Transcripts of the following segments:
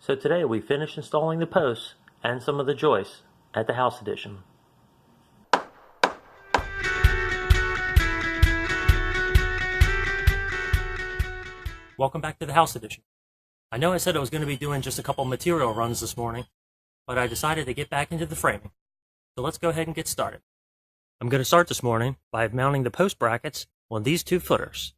So today we finished installing the posts and some of the joists at the house addition. Welcome back to the house addition. I know I said I was going to be doing just a couple material runs this morning, but I decided to get back into the framing. So let's go ahead and get started. I'm going to start this morning by mounting the post brackets on these two footers.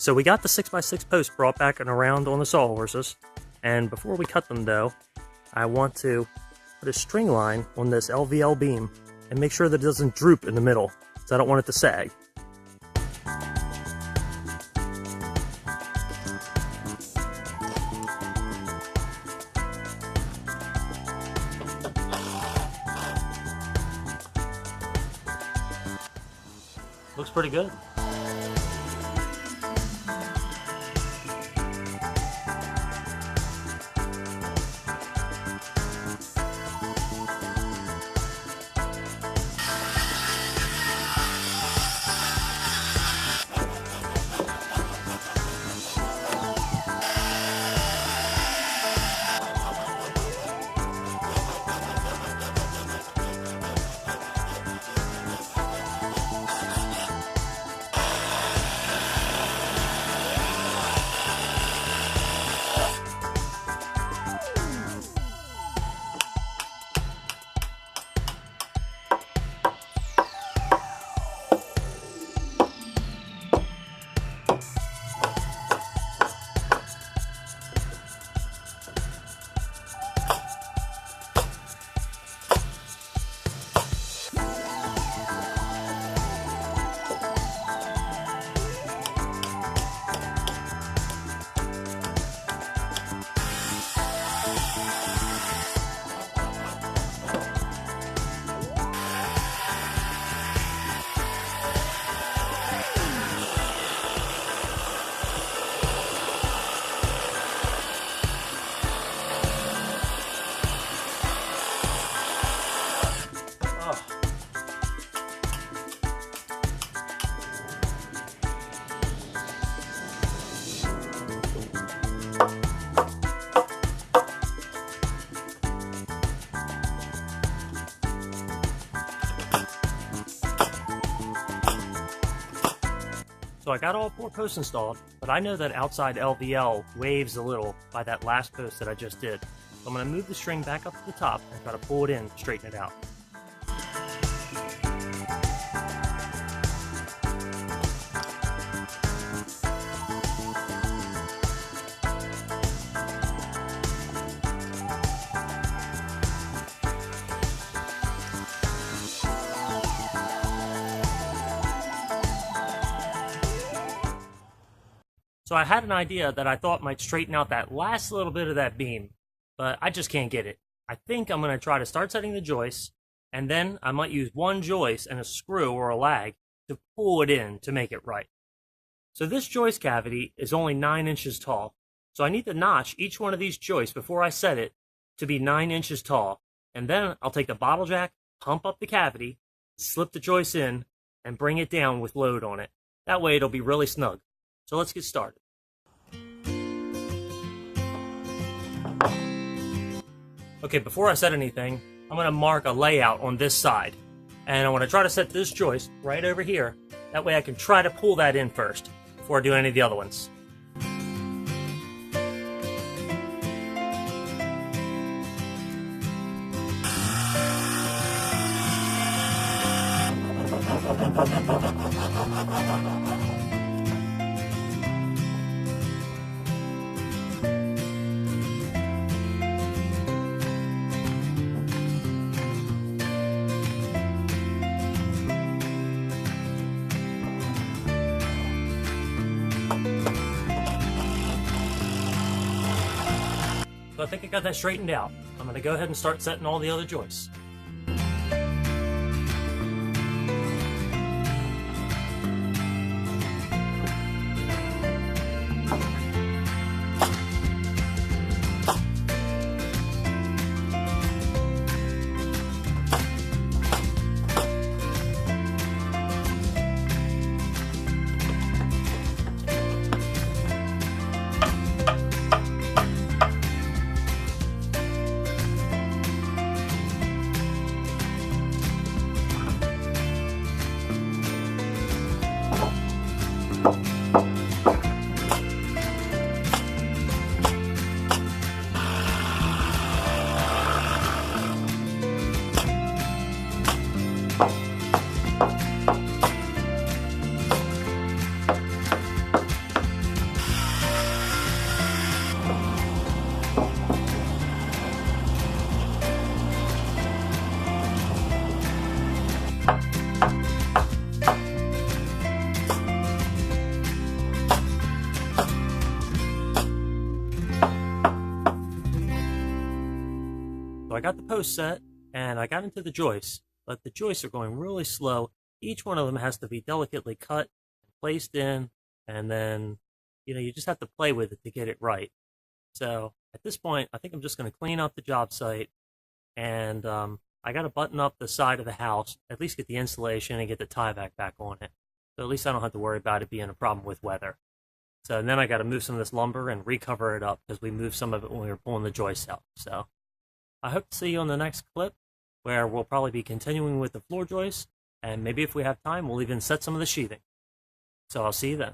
So we got the 6x6 posts brought back and around on the sawhorses, and before we cut them though, I want to put a string line on this LVL beam and make sure that it doesn't droop in the middle, because I don't want it to sag. Looks pretty good. So I got all 4 posts installed, but I know that outside LVL waves a little by that last post that I just did. So I'm going to move the string back up to the top and try to pull it in, straighten it out. So I had an idea that I thought might straighten out that last little bit of that beam, but I just can't get it. I think I'm going to try to start setting the joists, and then I might use one joist and a screw or a lag to pull it in to make it right. So this joist cavity is only 9 inches tall, so I need to notch each one of these joists before I set it to be 9 inches tall, and then I'll take the bottle jack, pump up the cavity, slip the joist in, and bring it down with load on it. That way it'll be really snug. So let's get started. Okay, before I set anything, I'm going to mark a layout on this side. And I want to try to set this joist right over here. That way I can try to pull that in first before I do any of the other ones. So I think I got that straightened out. I'm going to go ahead and start setting all the other joists. So I got the post set, and I got into the joists, but the joists are going really slow. Each one of them has to be delicately cut, placed in, and then, you just have to play with it to get it right. So at this point, I think I'm just going to clean up the job site, and I got to button up the side of the house, at least get the insulation and get the tie back on it. So at least I don't have to worry about it being a problem with weather. So and then I got to move some of this lumber and recover it up because we moved some of it when we were pulling the joists out. So I hope to see you on the next clip, where we'll probably be continuing with the floor joists, and maybe if we have time, we'll even set some of the sheathing. So I'll see you then.